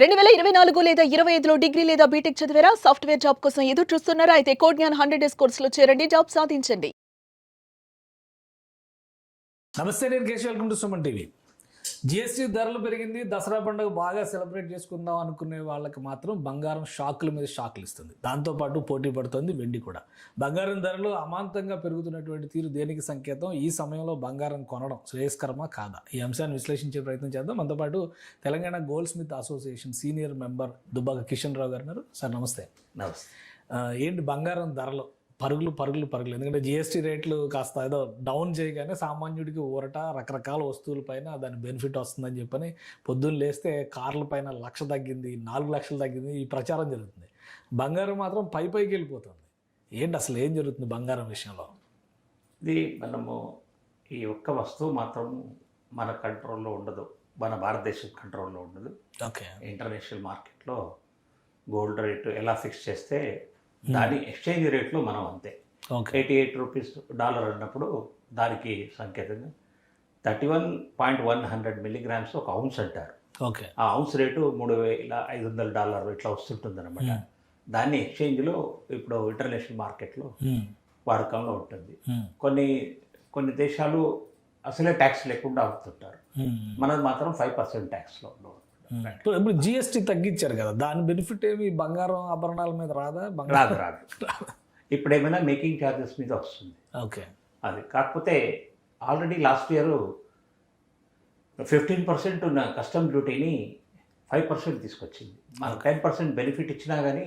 2024 లేదా 25లో డిగ్రీ లేదా బీటెక్ చదివారా? సాఫ్ట్‌వేర్ జాబ్ కోసం ఎదురు చూస్తున్నారా? అయితే కోడ్ జ్ఞాన్ 100 డేస్ కోర్సులో చేరండి. జాబ్ సాధించండి. నమస్తే, నేను Keshav. Welcome to Suman TV. GST ధరలు పెరిగింది. దసరా పండుగ బాగా సెలబ్రేట్ చేసుకుందాం అనుకునే వాళ్ళకి మాత్రం బంగారం షాకుల మీద షాకులు ఇస్తుంది. దాంతోపాటు పోటీ పడుతుంది వెండి కూడా. బంగారం ధరలు అమాంతంగా పెరుగుతున్నటువంటి తీరు దేనికి సంకేతం? ఈ సమయంలో బంగారం కొనడం శ్రేయస్కరమా కాదా? ఈ అంశాన్ని విశ్లేషించే ప్రయత్నం చేద్దాం. మనతో పాటు Telangana goldsmith association senior member Dubbaka Kishan Rao గారు ఉన్నారు. సార్ నమస్తే. నమస్తే. ఏంటి బంగారం ధరలు పరుగులు ఎందుకంటే జిఎస్టీ రేట్లు కాస్త ఏదో డౌన్ చేయగానే సామాన్యుడికి ఊరట, రకరకాల వస్తువులపైన దాని బెనిఫిట్ వస్తుందని చెప్పని పొద్దున్న లేస్తే కార్ల పైన 1,00,000 తగ్గింది, 4 లక్షలు తగ్గింది, ఈ ప్రచారం జరుగుతుంది. బంగారం మాత్రం పైకి వెళ్ళిపోతుంది. ఏంటి అసలు ఏం జరుగుతుంది బంగారం విషయంలో? ఇది మనము ఈ ఒక్క వస్తువు మాత్రం మన కంట్రోల్లో ఉండదు, మన భారతదేశం కంట్రోల్లో ఉండదు. ఓకే. ఇంటర్నేషనల్ మార్కెట్లో గోల్డ్ రేటు ఎలా ఫిక్స్ చేస్తే దాని ఎక్స్చేంజ్ రేట్లో మనం అంతే. 88 రూపీస్ డాలర్ అన్నప్పుడు దానికి సంకేతంగా 31.100 మిల్లీగ్రామ్స్ ఒక ఔన్స్ అంటారు. ఓకే. ఆ ఔన్స్ రేటు $3,500 ఇట్లా వస్తుంటుంది అనమాట. దాన్ని ఎక్స్చేంజ్లో ఇప్పుడు ఇంటర్నేషనల్ మార్కెట్లో వాడకంలో ఉంటుంది. కొన్ని దేశాలు అసలే ట్యాక్స్ లేకుండా అమ్ముతుంటారు. మనది మాత్రం 5% ట్యాక్స్లో ఉండవు. ఇప్పుడు జిఎస్టీ తగ్గించారు కదా, దాని బెనిఫిట్ ఏమి బంగారం ఆభరణాల మీద రాదా? రాదు. ఇప్పుడు ఏమైనా మేకింగ్ ఛార్జెస్ మీద వస్తుంది. ఓకే. అది కాకపోతే ఆల్రెడీ లాస్ట్ ఇయర్ 15% ఉన్న కస్టమ్ డ్యూటీని 5% తీసుకొచ్చింది. మనకు 10% బెనిఫిట్ ఇచ్చినా కానీ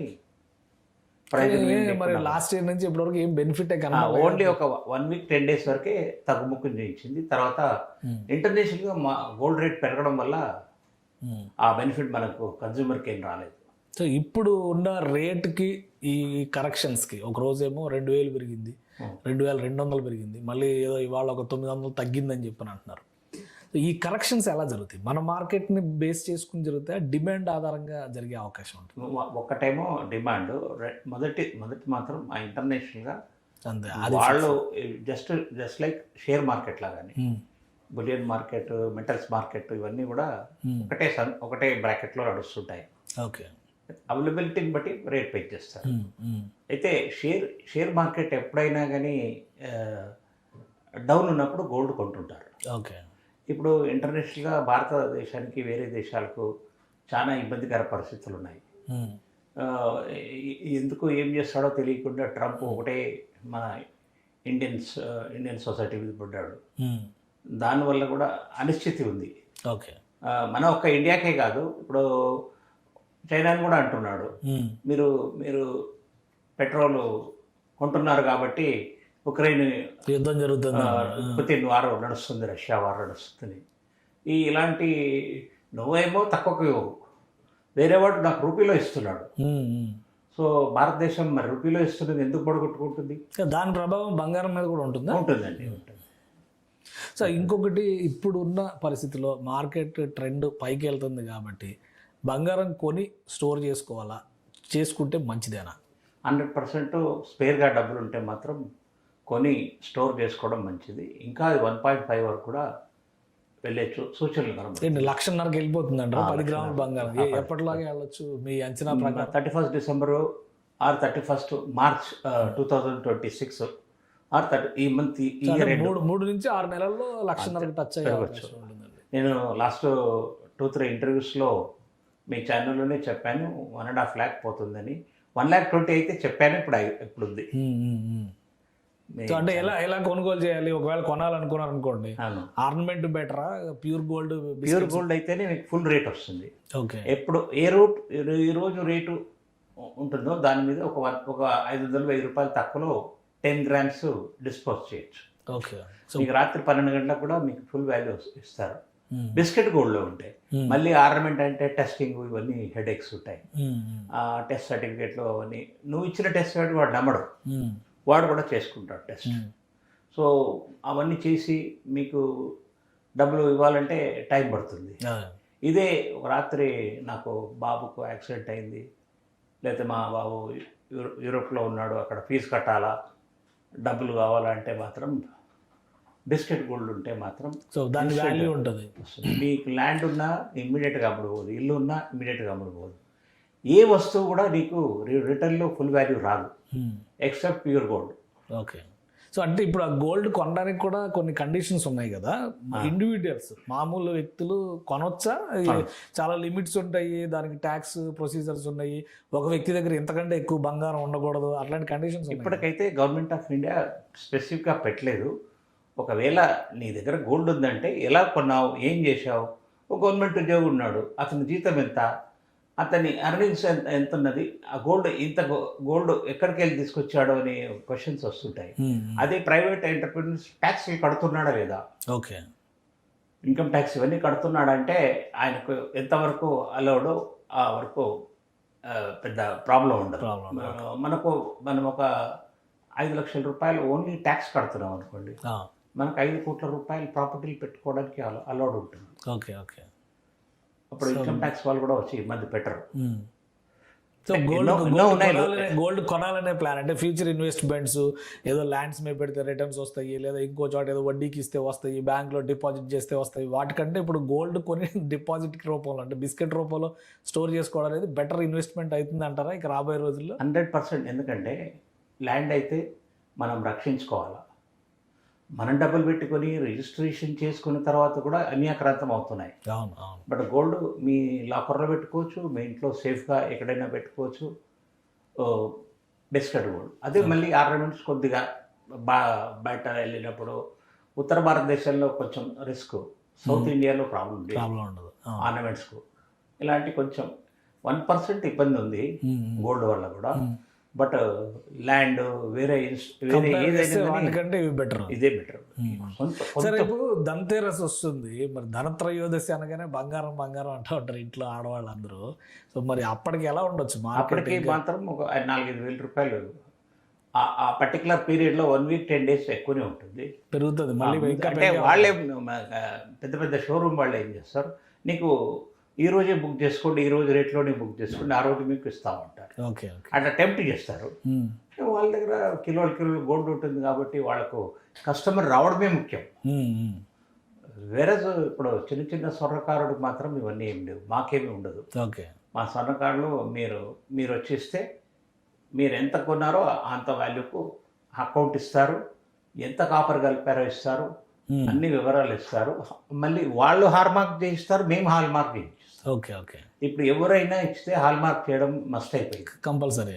మరి లాస్ట్ ఇయర్ నుంచి ఇప్పటివరకు ఏం బెనిఫిట్ ఓన్లీ ఒక 1 వీక్ 10 డేస్ వరకే తగ్గుముఖం చేయించింది. తర్వాత ఇంటర్నేషనల్గా మా గోల్డ్ రేట్ పెరగడం వల్ల ఆ బెనిఫిట్ మనకు కన్జ్యూమర్కి ఏం రాలేదు. సో ఇప్పుడు ఉన్న రేట్కి ఈ కరెక్షన్స్కి ఒక రోజేమో 2,000 పెరిగింది, 2,200 పెరిగింది, మళ్ళీ ఏదో ఇవాళ ఒక 900 తగ్గిందని చెప్పని అంటున్నారు. సో ఈ కరెక్షన్స్ ఎలా జరుగుతాయి? మన మార్కెట్ని బేస్ చేసుకుని జరుగుతాయి, డిమాండ్ ఆధారంగా జరిగే అవకాశం ఉంటుంది. ఒకటేమో డిమాండ్, మొదటి మాత్రం ఆ ఇంటర్నేషనల్గా అంతే. వాళ్ళు జస్ట్ లైక్ షేర్ మార్కెట్ లాగానే బులియన్ మార్కెట్, మెటల్స్ మార్కెట్ ఇవన్నీ కూడా ఒకటే బ్రాకెట్లో నడుస్తుంటాయి. ఓకే. అవైలబిలిటీని బట్టి రేట్ పే చేస్తారు. అయితే షేర్ మార్కెట్ ఎప్పుడైనా కానీ డౌన్ ఉన్నప్పుడు గోల్డ్ కొంటుంటారు. ఓకే. ఇప్పుడు ఇంటర్నేషనల్గా భారతదేశానికి వేరే దేశాలకు చాలా ఇబ్బందికర పరిస్థితులు ఉన్నాయి. ఎందుకు ఏం చేస్తాడో తెలియకుండా ట్రంప్ ఒకటే మన ఇండియన్ సొసైటీ మీద పడ్డాడు. దానివల్ల కూడా అనిశ్చితి ఉంది. ఓకే. మన ఒక్క ఇండియాకే కాదు, ఇప్పుడు చైనాని కూడా అంటున్నాడు, మీరు పెట్రోల్ కొంటున్నారు కాబట్టి ఉక్రెయిన్ యుద్ధం జరుగుతుంది, పుతిన్ వార్ నడుస్తుంది, రష్యా వార్ నడుస్తుంది. ఇలాంటి నువ్వేమో తక్కువకు వేరేవాడు నాకు రూపీలో ఇస్తున్నాడు. సో భారతదేశం మరి రూపీలో ఇస్తున్నది ఎందుకు పడగొట్టుకుంటుంది? దాని ప్రభావం బంగారం మీద కూడా ఉంటుందండి. సో ఇంకొకటి, ఇప్పుడున్న పరిస్థితిలో మార్కెట్ ట్రెండ్ పైకి వెళ్తుంది కాబట్టి బంగారం కొని స్టోర్ చేసుకుంటే మంచిదేనా? 100% స్పేర్గా డబ్బులు ఉంటే మాత్రం కొని స్టోర్ చేసుకోవడం మంచిది. ఇంకా 1.5 వరకు కూడా వెళ్ళచ్చు సూచనలు కనబడుతుంది. 1,50,000కి వెళ్ళిపోతుందంట 10 గ్రాముల బంగారం. ఎప్పటిలాగే వెళ్ళొచ్చు మీ అంచనా ప్రకారం? 31 డిసెంబర్ ఆర్ 31 మార్చ్ 2026 ఆర్ ఈ మంత్ ఈ 3 నుంచి 6 నెలల్లో 1,50,000కి టచ్ అయ్యవచ్చు. నేను లాస్ట్ 2-3 ఇంటర్వ్యూస్లో మీ ఛానల్లోనే చెప్పాను 1.5 lakh పోతుందని. 1,20,000 అయితే చెప్పాను, ఇప్పుడు ఉంది. అంటే ఎలా కొనుగోలు చేయాలి? ఒకవేళ కొనాలనుకున్నారు అనుకోండి, ఆర్నమెంట్ బెటరా, ప్యూర్ గోల్డ్ అయితేనే మీకు ఫుల్ రేట్ వస్తుంది. ఓకే. ఎప్పుడు ఈ రోజు రేటు ఉంటుందో దాని మీద ఒక 500-1000 రూపాయలు తక్కువలో 10 grams డిస్పోజ్ చేయొచ్చు. ఓకే. మీకు రాత్రి 12 గంటలకు కూడా మీకు ఫుల్ వాల్యూ ఇస్తారు. బిస్కెట్ గోల్డ్లో ఉంటాయి. మళ్ళీ ఆర్నమెంట్ అంటే టెస్టింగ్ ఇవన్నీ హెడేక్స్ ఉంటాయి. ఆ టెస్ట్ సర్టిఫికేట్లో అవన్నీ నువ్వు ఇచ్చిన టెస్ట్ సర్టిఫికేట్ వాడు నమ్మడు, వాడు కూడా చేసుకుంటాడు టెస్ట్. సో అవన్నీ చేసి మీకు డబ్బులు ఇవ్వాలంటే టైం పడుతుంది. ఇదే ఒక రాత్రి నాకు బాబుకు యాక్సిడెంట్ అయింది, లేకపోతే మా బాబు యూరోప్లో ఉన్నాడు, అక్కడ ఫీజు కట్టాలా, డబ్బులు కావాలంటే మాత్రం బిస్కెట్ గోల్డ్ ఉంటే మాత్రం సో దాని వాల్యూ ఉంటుంది. వస్తుంది. మీకు ల్యాండ్ ఉన్నా ఇమ్మీడియట్గా అమ్ముడుపోదు, ఇల్లు ఉన్నా ఇమ్మీడియట్గా అమ్ముడుపోదు. ఏ వస్తువు కూడా నీకు రిటర్న్లో ఫుల్ వాల్యూ రాదు except pure gold. Okay. So అంటే ఇప్పుడు ఆ గోల్డ్ కొనడానికి కూడా కొన్ని కండిషన్స్ ఉన్నాయి కదా, ఇండివిజువల్స్ మామూలు వ్యక్తులు కొనొచ్చా? చాలా లిమిట్స్ ఉంటాయి, దానికి ట్యాక్స్ ప్రొసీజర్స్ ఉన్నాయి, ఒక వ్యక్తి దగ్గర ఇంతకంటే ఎక్కువ బంగారం ఉండకూడదు, అట్లాంటి కండిషన్స్ ఇప్పటికైతే గవర్నమెంట్ ఆఫ్ ఇండియా స్పెసిఫిక్గా పెట్టలేదు. ఒకవేళ నీ దగ్గర గోల్డ్ ఉందంటే ఎలా కొన్నావు, ఏం చేశావు, ఒక గవర్నమెంట్ ఉద్యోగి ఉన్నాడు, అతని జీతం ఎంత, అతని అర్నింగ్స్ ఎంత ఉన్నది, ఆ గోల్డ్ ఇంత గోల్డ్ ఎక్కడికి వెళ్ళి తీసుకొచ్చాడో అనే క్వశ్చన్స్ వస్తుంటాయి. అదే ప్రైవేట్ ఎంటర్ప్రినర్స్ ట్యాక్స్లు కడుతున్నాడా లేదా, ఓకే, ఇన్కమ్ ట్యాక్స్ ఇవన్నీ కడుతున్నాడంటే ఆయనకు ఎంతవరకు అలౌడో ఆ వరకు పెద్ద ప్రాబ్లం ఉండదు. మనం ఒక 5 లక్షల రూపాయలు ఓన్లీ ట్యాక్స్ కడుతున్నాం అనుకోండి, మనకు 5 కోట్ల రూపాయలు ప్రాపర్టీలు పెట్టుకోవడానికి అలౌడ్ ఉంటుంది. Okay okay. అప్పుడు ఇన్కమ్ ట్యాక్స్ వాళ్ళు కూడా వచ్చి మంది పెట్టరు. సో గోల్డ్ కొనాలనే ప్లాన్ అంటే ఫ్యూచర్ ఇన్వెస్ట్మెంట్స్, ఏదో ల్యాండ్స్ మీద పెడితే రిటర్న్స్ వస్తాయి, లేదా ఇంకో చోట ఏదో వడ్డీకి ఇస్తే వస్తాయి, బ్యాంక్లో డిపాజిట్ చేస్తే వస్తాయి, వాటికంటే ఇప్పుడు గోల్డ్ కొని డిపాజిట్ రూపంలో అంటే బిస్కెట్ రూపంలో స్టోర్ చేసుకోవడం అనేది బెటర్ ఇన్వెస్ట్మెంట్ అవుతుంది అంటారా ఇక రాబోయే రోజుల్లో? 100%. ఎందుకంటే ల్యాండ్ అయితే మనం రక్షించుకోవాలా, మనం డబ్బులు పెట్టుకొని రిజిస్ట్రేషన్ చేసుకున్న తర్వాత కూడా అన్యాక్రాంతం అవుతున్నాయి. బట్ గోల్డ్ మీ లాకర్లో పెట్టుకోవచ్చు, మీ ఇంట్లో సేఫ్గా ఎక్కడైనా పెట్టుకోవచ్చు. బిస్కెట్ గోల్డ్ అదే మళ్ళీ ఆర్నమెంట్స్ కొద్దిగా బయట వెళ్ళినప్పుడు ఉత్తర భారతదేశంలో కొంచెం రిస్క్, సౌత్ ఇండియాలో ప్రాబ్లం ఉండదు ఆర్నమెంట్స్కు. ఇలాంటి కొంచెం 1% ఇబ్బంది ఉంది గోల్డ్ వల్ల కూడా. బట్ ల్యాండ్ వేరే వాటికంటే ఇవి బెటర్, ఇదే బెటర్. సరే, ఇప్పుడు ధన్తేరస్ వస్తుంది, మరి ధనత్రయోదశి అనగానే బంగారం బంగారం అంటూ ఉంటారు ఇంట్లో ఆడవాళ్ళందరూ. సో మరి అప్పటికి ఎలా ఉండొచ్చు? అప్పటికి మాత్రం ఒక 4-5 వేల రూపాయలు ఆ పర్టికులర్ పీరియడ్లో 1 వీక్ 10 డేస్ ఎక్కువనే ఉంటుంది, పెరుగుతుంది మళ్ళీ. అంటే వాళ్ళే పెద్ద పెద్ద షోరూమ్ వాళ్ళు ఏం చేస్తారు, నీకు ఈ రోజే బుక్ చేసుకోండి, ఈ రోజు రేట్లోనే బుక్ చేసుకోండి, ఆ రోజు మీకు ఇస్తామంటారు. ఓకే, అట్లా టెంప్ట్ చేస్తారు. వాళ్ళ దగ్గర కిలోలు గోల్డ్ ఉంటుంది కాబట్టి వాళ్ళకు కస్టమర్ రావడమే ముఖ్యం. వేరే ఇప్పుడు చిన్న చిన్న స్వర్ణకారుడికి మాత్రం ఇవన్నీ ఏమి లేవు, మాకేమీ ఉండదు. ఓకే, మా స్వర్ణకారులు మీరు వచ్చేస్తే మీరు ఎంత కొన్నారో అంత వాల్యూకు అకౌంట్ ఇస్తారు, ఎంత కాపర్ కలిపారో ఇస్తారు, అన్ని వివరాలు ఇస్తారు. మళ్ళీ వాళ్ళు హాల్ మార్క్ చేయిస్తారు, మేము హాల్ మార్క్ చేయిస్తాం. Okay okay. ఇప్పుడు ఎవరైనా ఇస్తే హాల్ మార్క్ చేయడం మస్ట్ అయిపోయింది, కంపల్సరీ.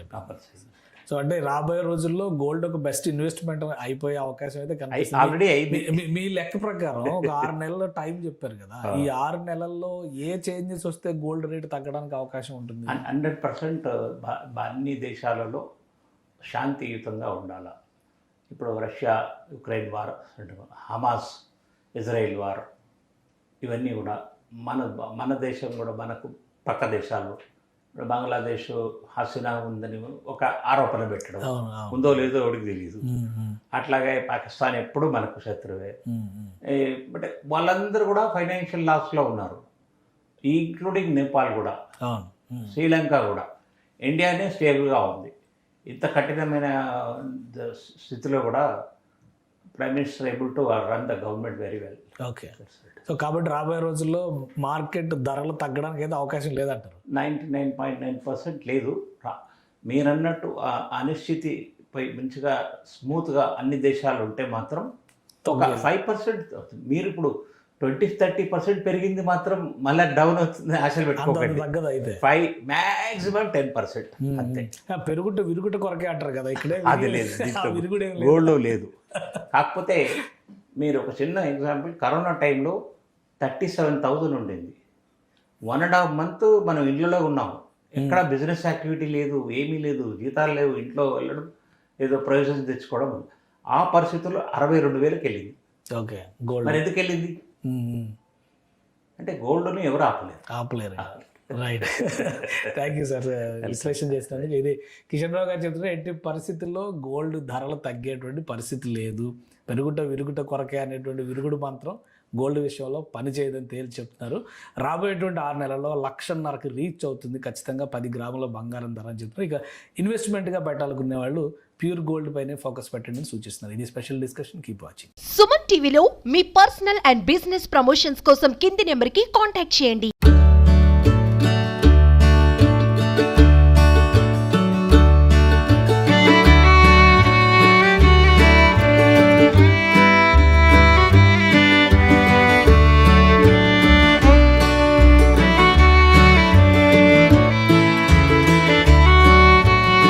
సో అంటే రాబోయే రోజుల్లో గోల్డ్ ఒక బెస్ట్ ఇన్వెస్ట్మెంట్ అయిపోయే అవకాశం అయితే ఆల్రెడీ అయింది. మీ లెక్క ప్రకారం ఒక 6 నెలల టైం చెప్పారు కదా, ఈ 6 నెలల్లో ఏ చేంజెస్ వస్తే గోల్డ్ రేట్ తగ్గడానికి అవకాశం ఉంటుంది? 100% అన్ని దేశాలలో శాంతియుతంగా ఉండాలి. ఇప్పుడు Russia Ukraine war, Hamas Israel war, ఇవన్నీ కూడా మన దేశం కూడా మనకు పక్క దేశాలు, బంగ్లాదేశ్ హసీనా ఉందని ఒక ఆరోపణ పెట్టడం, ఉందో లేదో ఎవరికి తెలియదు. అట్లాగే పాకిస్తాన్ ఎప్పుడు మనకు శత్రువే. బట్ వాళ్ళందరూ కూడా ఫైనాన్షియల్ లాస్లో ఉన్నారు, ఇంక్లూడింగ్ నేపాల్ కూడా, శ్రీలంక కూడా. ఇండియానే స్టేబుల్గా ఉంది. ఇంత కఠినమైన స్థితిలో కూడా prime minister able to run the government very well. Okay. So కాబట్టి రాబోయే రోజుల్లో మార్కెట్ ధరలు తగ్గడానికి అయితే అవకాశం లేదంటారు? 99.9% లేదు. మీరన్నట్టు అనిశ్చితిపై మంచిగా స్మూత్గా అన్ని దేశాలు ఉంటే మాత్రం ఒక 5% అవుతుంది. మీరు ఇప్పుడు 20-30% పెరిగింది మాత్రం మళ్ళీ డౌన్ అవుతుంది ఆశలు పెట్టుకోకండి. 5 maximum 10% అంతే. పెరుగుట విరుగుట కొరకే అంటారు కదా, ఇక్కడే అది లేదు, గోల్డ్ లేదు. కాకపోతే మీరు ఒక చిన్న ఎగ్జాంపుల్, కరోనా టైంలో 37,000 ఉండింది. 1.5 month మనం ఇళ్ళలో ఉన్నాం, ఎక్కడ బిజినెస్ యాక్టివిటీ లేదు, ఏమీ లేదు, జీతాలు లేవు, ఇంట్లో వెళ్ళడం ఏదో ప్రొవిజన్స్ తెచ్చుకోవడం. ఆ పరిస్థితుల్లో 62,000కి వెళ్ళింది. ఓకే, గోల్డ్ మరి ఎందుకు వెళ్ళింది అంటే గోల్డ్ని ఎవరు ఆపలేరు. రైట్. థ్యాంక్ యూ సార్ విశ్లేషణ చేసినందుకు. ఇది కిషన్ రావు గారు చెప్తున్నారు, ఎట్టి పరిస్థితుల్లో గోల్డ్ ధరలు తగ్గేటువంటి పరిస్థితి లేదు, పెరుగుట విరుగుట కొరకే అనేటువంటి విరుగుడు మాత్రం గోల్డ్ విషయంలో పనిచేయదని తేల్చి చెప్తున్నారు. రాబోయేటువంటి 6 నెలల్లో 1,50,000కి రీచ్ అవుతుంది ఖచ్చితంగా 10 గ్రాముల బంగారం ధర అని చెప్తున్నారు. ఇక ఇన్వెస్ట్మెంట్గా పెట్టాలనుకునే వాళ్ళు ప్యూర్ గోల్డ్ పైనే ఫోకస్ పెట్టండి అని సూచిస్తున్నారు. ఇది special discussion, keep watching. Suman టీవీలో మీ పర్సనల్ అండ్ బిజినెస్ ప్రమోషన్స్ కోసం కింది నెంబర్కి కాంటాక్ట్ చేయండి.